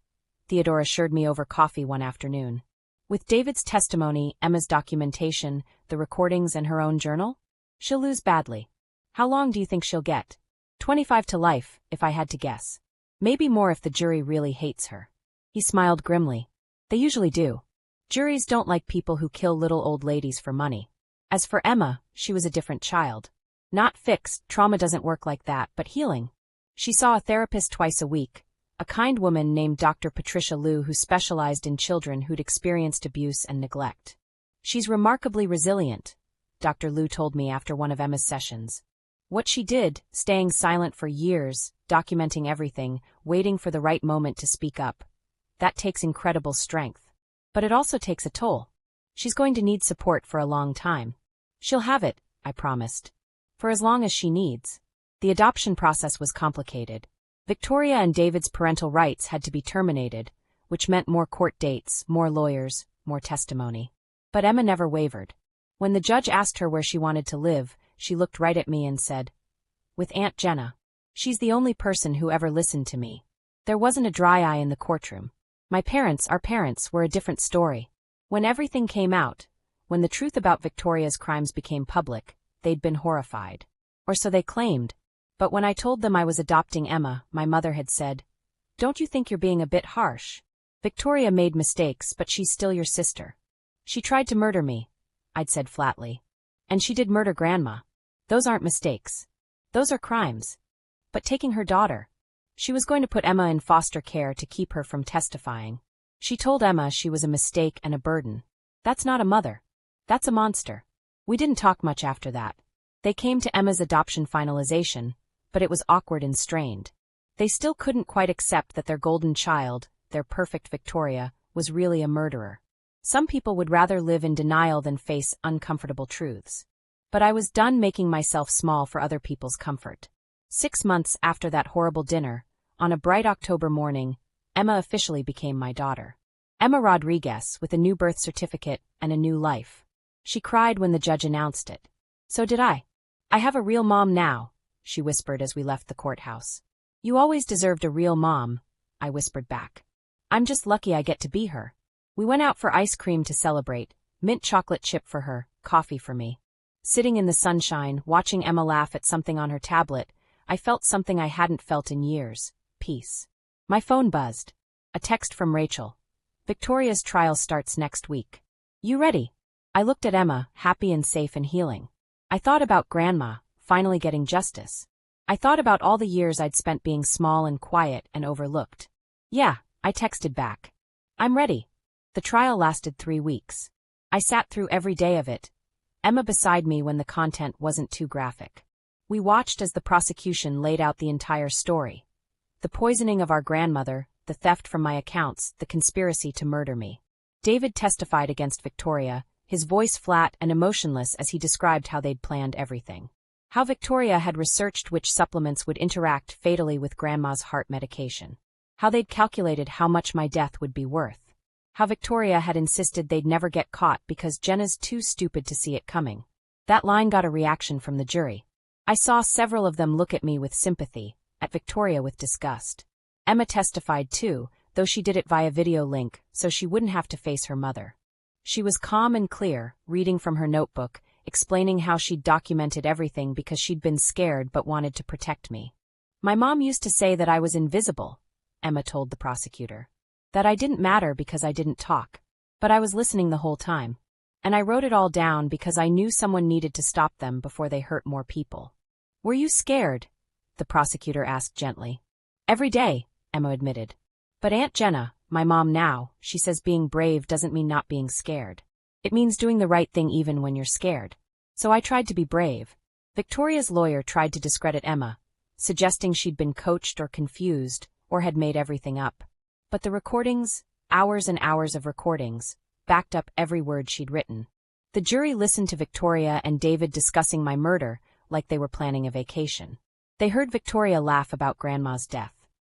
Theodore assured me over coffee one afternoon. With David's testimony, Emma's documentation, the recordings, and her own journal? She'll lose badly. How long do you think she'll get? 25 to life, if I had to guess. Maybe more if the jury really hates her. He smiled grimly. They usually do. Juries don't like people who kill little old ladies for money. As for Emma, she was a different child. Not fixed, trauma doesn't work like that, but healing. She saw a therapist twice a week, a kind woman named Dr. Patricia Liu who specialized in children who'd experienced abuse and neglect. She's remarkably resilient, Dr. Liu told me after one of Emma's sessions. What she did, staying silent for years, documenting everything, waiting for the right moment to speak up, that takes incredible strength. But it also takes a toll. She's going to need support for a long time. She'll have it, I promised. For as long as she needs. The adoption process was complicated. Victoria and David's parental rights had to be terminated, which meant more court dates, more lawyers, more testimony. But Emma never wavered. When the judge asked her where she wanted to live, she looked right at me and said, "With Aunt Jenna. She's the only person who ever listened to me." There wasn't a dry eye in the courtroom. My parents, our parents, were a different story. When everything came out, when the truth about Victoria's crimes became public, they'd been horrified. Or so they claimed. But when I told them I was adopting Emma, my mother had said, "Don't you think you're being a bit harsh? Victoria made mistakes, but she's still your sister. She tried to murder me, I'd said flatly. And she did murder Grandma. Those aren't mistakes. Those are crimes. But taking her daughter. She was going to put Emma in foster care to keep her from testifying. She told Emma she was a mistake and a burden. That's not a mother. That's a monster. We didn't talk much after that. They came to Emma's adoption finalization, but it was awkward and strained. They still couldn't quite accept that their golden child, their perfect Victoria, was really a murderer. Some people would rather live in denial than face uncomfortable truths. But I was done making myself small for other people's comfort. 6 months after that horrible dinner, on a bright October morning, Emma officially became my daughter. Emma Rodriguez, with a new birth certificate and a new life. She cried when the judge announced it. So did I. I have a real mom now, she whispered as we left the courthouse. You always deserved a real mom, I whispered back. I'm just lucky I get to be her. We went out for ice cream to celebrate, mint chocolate chip for her, coffee for me. Sitting in the sunshine, watching Emma laugh at something on her tablet, I felt something I hadn't felt in years, peace. My phone buzzed. A text from Rachel. Victoria's trial starts next week. You ready? I looked at Emma, happy and safe and healing. I thought about Grandma, finally getting justice. I thought about all the years I'd spent being small and quiet and overlooked. Yeah, I texted back. I'm ready. The trial lasted 3 weeks. I sat through every day of it, Emma beside me when the content wasn't too graphic. We watched as the prosecution laid out the entire story. The poisoning of our grandmother, the theft from my accounts, the conspiracy to murder me. David testified against Victoria, his voice flat and emotionless as he described how they'd planned everything. How Victoria had researched which supplements would interact fatally with Grandma's heart medication. How they'd calculated how much my death would be worth. How Victoria had insisted they'd never get caught because Jenna's too stupid to see it coming. That line got a reaction from the jury. I saw several of them look at me with sympathy, at Victoria with disgust. Emma testified too, though she did it via video link, so she wouldn't have to face her mother. She was calm and clear, reading from her notebook, explaining how she'd documented everything because she'd been scared but wanted to protect me. My mom used to say that I was invisible, Emma told the prosecutor. That I didn't matter because I didn't talk. But I was listening the whole time. And I wrote it all down because I knew someone needed to stop them before they hurt more people. Were you scared? The prosecutor asked gently. Every day, Emma admitted. But Aunt Jenna, my mom now, she says being brave doesn't mean not being scared. It means doing the right thing even when you're scared. So I tried to be brave. Victoria's lawyer tried to discredit Emma, suggesting she'd been coached or confused, or had made everything up. But the recordings, hours and hours of recordings, backed up every word she'd written. The jury listened to Victoria and David discussing my murder like they were planning a vacation. They heard Victoria laugh about Grandma's death.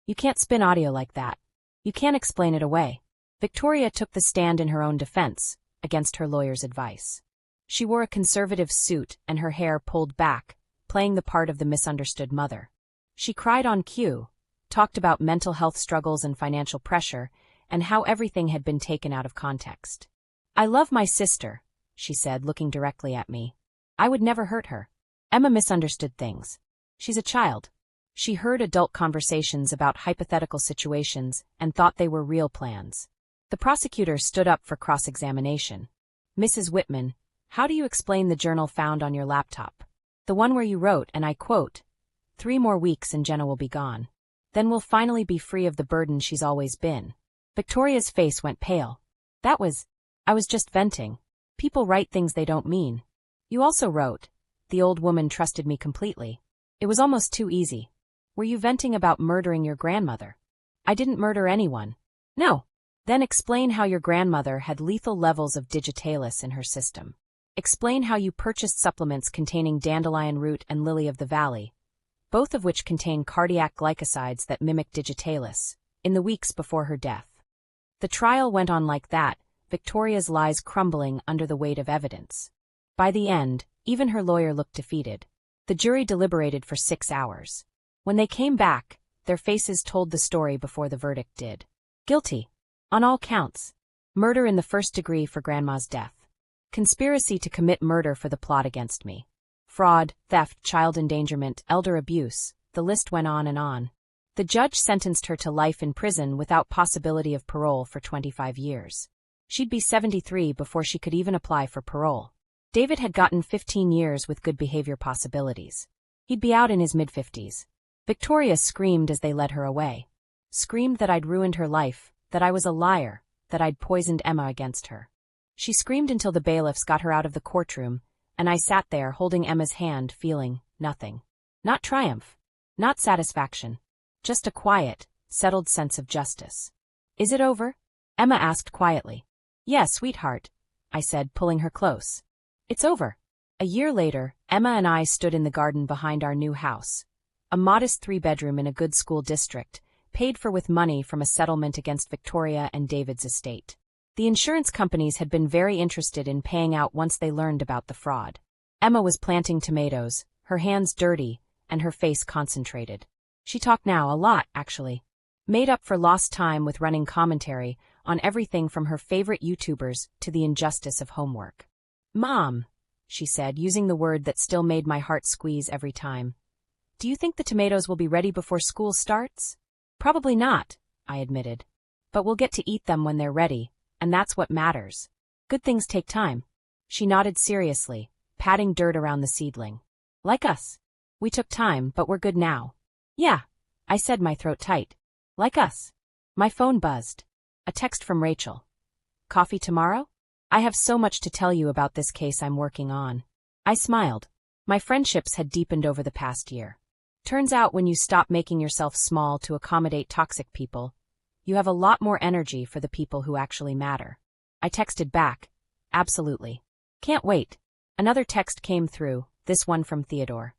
You can't spin audio like that. You can't explain it away. Victoria took the stand in her own defense, against her lawyer's advice. She wore a conservative suit and her hair pulled back, playing the part of the misunderstood mother. She cried on cue, talked about mental health struggles and financial pressure, and how everything had been taken out of context. I love my sister, she said, looking directly at me. I would never hurt her. Emma misunderstood things. She's a child. She heard adult conversations about hypothetical situations and thought they were real plans. The prosecutor stood up for cross-examination. Mrs. Whitman, how do you explain the journal found on your laptop? The one where you wrote, and I quote, 3 more weeks and Jenna will be gone. Then we'll finally be free of the burden she's always been. Victoria's face went pale. I was just venting. People write things they don't mean. You also wrote, the old woman trusted me completely. It was almost too easy. Were you venting about murdering your grandmother? I didn't murder anyone. No. Then explain how your grandmother had lethal levels of digitalis in her system. Explain how you purchased supplements containing dandelion root and lily of the valley, both of which contain cardiac glycosides that mimic digitalis, in the weeks before her death. The trial went on like that, Victoria's lies crumbling under the weight of evidence. By the end, even her lawyer looked defeated. The jury deliberated for 6 hours. When they came back, their faces told the story before the verdict did. Guilty. On all counts. Murder in the first degree for Grandma's death. Conspiracy to commit murder for the plot against me. Fraud, theft, child endangerment, elder abuse, the list went on and on. The judge sentenced her to life in prison without possibility of parole for 25 years. She'd be 73 before she could even apply for parole. David had gotten 15 years with good behavior possibilities. He'd be out in his mid-50s. Victoria screamed as they led her away. Screamed that I'd ruined her life, that I was a liar, that I'd poisoned Emma against her. She screamed until the bailiffs got her out of the courtroom, and I sat there holding Emma's hand, feeling nothing. Not triumph. Not satisfaction. Just a quiet, settled sense of justice. Is it over? Emma asked quietly. Yes, sweetheart, I said, pulling her close. It's over. A year later, Emma and I stood in the garden behind our new house. A modest 3-bedroom in a good school district, paid for with money from a settlement against Victoria and David's estate. The insurance companies had been very interested in paying out once they learned about the fraud. Emma was planting tomatoes, her hands dirty, and her face concentrated. She talked now a lot, actually. Made up for lost time with running commentary on everything from her favorite YouTubers to the injustice of homework. Mom, she said, using the word that still made my heart squeeze every time. Do you think the tomatoes will be ready before school starts? Probably not, I admitted. But we'll get to eat them when they're ready, and that's what matters. Good things take time. She nodded seriously, patting dirt around the seedling. Like us. We took time, but we're good now. Yeah, I said, my throat tight. Like us. My phone buzzed. A text from Rachel. Coffee tomorrow? I have so much to tell you about this case I'm working on. I smiled. My friendships had deepened over the past year. Turns out when you stop making yourself small to accommodate toxic people, you have a lot more energy for the people who actually matter. I texted back. Absolutely. Can't wait. Another text came through, this one from Theodore.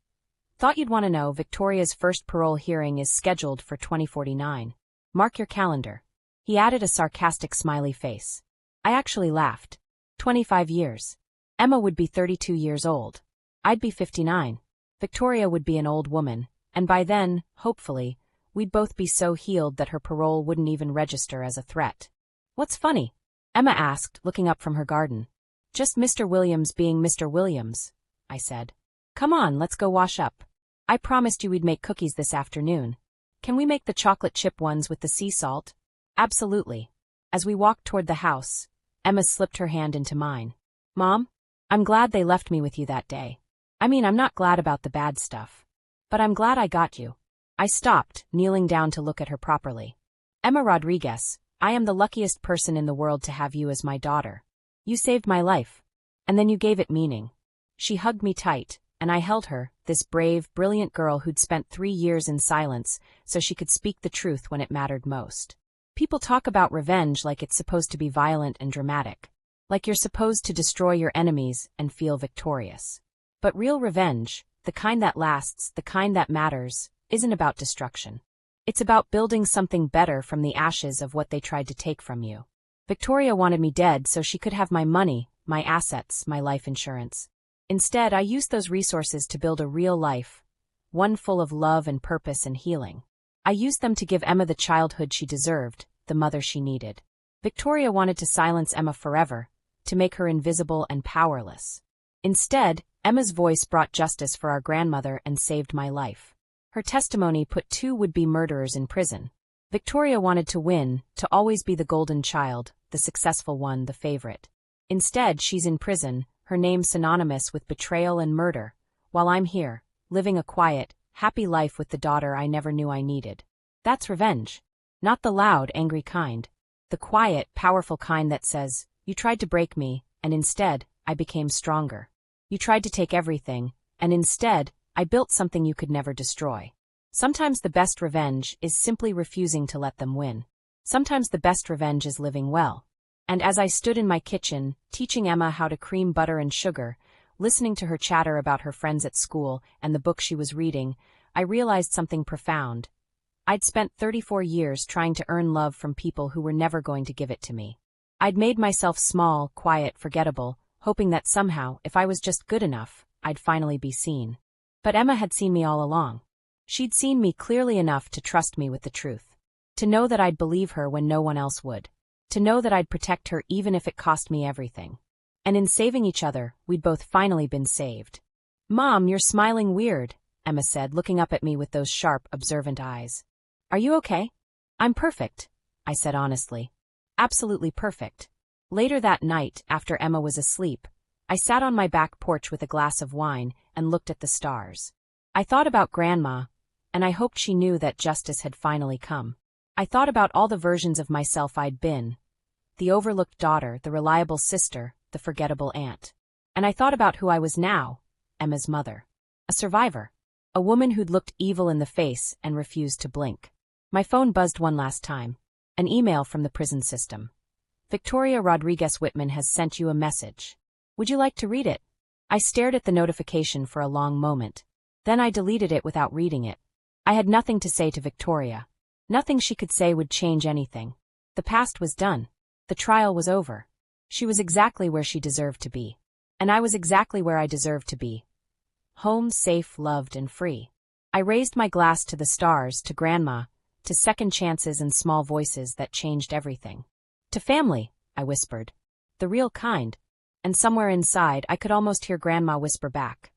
Thought you'd want to know Victoria's first parole hearing is scheduled for 2049. Mark your calendar. He added a sarcastic smiley face. I actually laughed. 25 years. Emma would be 32 years old. I'd be 59. Victoria would be an old woman, and by then, hopefully, we'd both be so healed that her parole wouldn't even register as a threat. What's funny? Emma asked, looking up from her garden. Just Mr. Williams being Mr. Williams, I said. Come on, let's go wash up. I promised you we'd make cookies this afternoon. Can we make the chocolate chip ones with the sea salt? Absolutely. As we walked toward the house, Emma slipped her hand into mine. Mom, I'm glad they left me with you that day. I mean, I'm not glad about the bad stuff. But I'm glad I got you. I stopped, kneeling down to look at her properly. Emma Rodriguez, I am the luckiest person in the world to have you as my daughter. You saved my life. And then you gave it meaning. She hugged me tight, and I held her, this brave, brilliant girl who'd spent 3 years in silence so she could speak the truth when it mattered most. People talk about revenge like it's supposed to be violent and dramatic. Like you're supposed to destroy your enemies and feel victorious. But real revenge, the kind that lasts, the kind that matters, isn't about destruction. It's about building something better from the ashes of what they tried to take from you. Victoria wanted me dead so she could have my money, my assets, my life insurance. Instead, I used those resources to build a real life, one full of love and purpose and healing. I used them to give Emma the childhood she deserved, the mother she needed. Victoria wanted to silence Emma forever, to make her invisible and powerless. Instead, Emma's voice brought justice for our grandmother and saved my life. Her testimony put 2 would-be murderers in prison. Victoria wanted to win, to always be the golden child, the successful one, the favorite. Instead, she's in prison, her name synonymous with betrayal and murder, while I'm here, living a quiet, happy life with the daughter I never knew I needed. That's revenge. Not the loud, angry kind. The quiet, powerful kind that says, you tried to break me, and instead, I became stronger. You tried to take everything, and instead, I built something you could never destroy. Sometimes the best revenge is simply refusing to let them win. Sometimes the best revenge is living well. And as I stood in my kitchen, teaching Emma how to cream butter and sugar, listening to her chatter about her friends at school and the book she was reading, I realized something profound. I'd spent 34 years trying to earn love from people who were never going to give it to me. I'd made myself small, quiet, forgettable, hoping that somehow, if I was just good enough, I'd finally be seen. But Emma had seen me all along. She'd seen me clearly enough to trust me with the truth. To know that I'd believe her when no one else would. To know that I'd protect her even if it cost me everything. And in saving each other, we'd both finally been saved. Mom, you're smiling weird, Emma said, looking up at me with those sharp, observant eyes. Are you okay? I'm perfect, I said honestly. Absolutely perfect. Later that night, after Emma was asleep, I sat on my back porch with a glass of wine and looked at the stars. I thought about Grandma, and I hoped she knew that justice had finally come. I thought about all the versions of myself I'd been: the overlooked daughter, the reliable sister, the forgettable aunt. And I thought about who I was now: Emma's mother. A survivor. A woman who'd looked evil in the face and refused to blink. My phone buzzed one last time. An email from the prison system. Victoria Rodriguez Whitman has sent you a message. Would you like to read it? I stared at the notification for a long moment. Then I deleted it without reading it. I had nothing to say to Victoria. Nothing she could say would change anything. The past was done. The trial was over. She was exactly where she deserved to be. And I was exactly where I deserved to be. Home, safe, loved, and free. I raised my glass to the stars, to Grandma, to second chances and small voices that changed everything. To family, I whispered. The real kind. And somewhere inside, I could almost hear Grandma whisper back.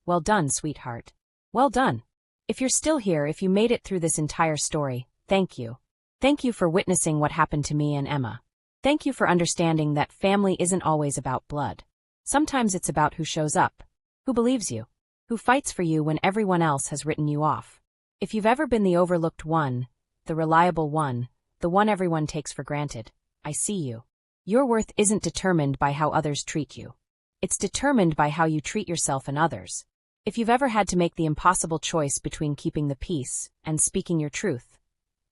Well done, sweetheart. Well done. If you're still here, if you made it through this entire story, thank you. Thank you for witnessing what happened to me and Emma. Thank you for understanding that family isn't always about blood. Sometimes it's about who shows up, who believes you, who fights for you when everyone else has written you off. If you've ever been the overlooked one, the reliable one, the one everyone takes for granted, I see you. Your worth isn't determined by how others treat you. It's determined by how you treat yourself and others. If you've ever had to make the impossible choice between keeping the peace and speaking your truth,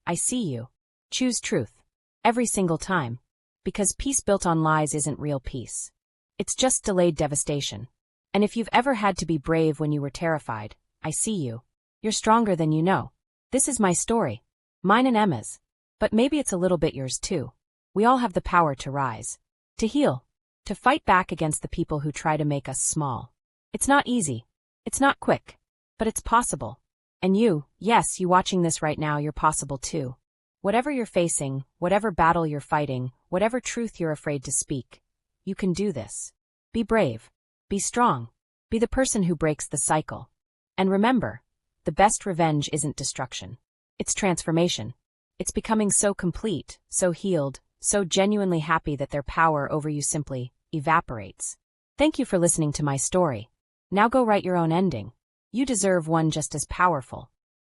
I see you. Choose truth. Every single time. Because peace built on lies isn't real peace. It's just delayed devastation. And if you've ever had to be brave when you were terrified, I see you. You're stronger than you know. This is my story. Mine and Emma's. But maybe it's a little bit yours too. We all have the power to rise. To heal. To fight back against the people who try to make us small. It's not easy. It's not quick. But it's possible. And you, yes, you watching this right now, you're possible too. Whatever you're facing, whatever battle you're fighting, whatever truth you're afraid to speak, you can do this. Be brave. Be strong. Be the person who breaks the cycle. And remember, the best revenge isn't destruction. It's transformation. It's becoming so complete, so healed, so genuinely happy that their power over you simply evaporates. Thank you for listening to my story. Now go write your own ending. You deserve one just as powerful.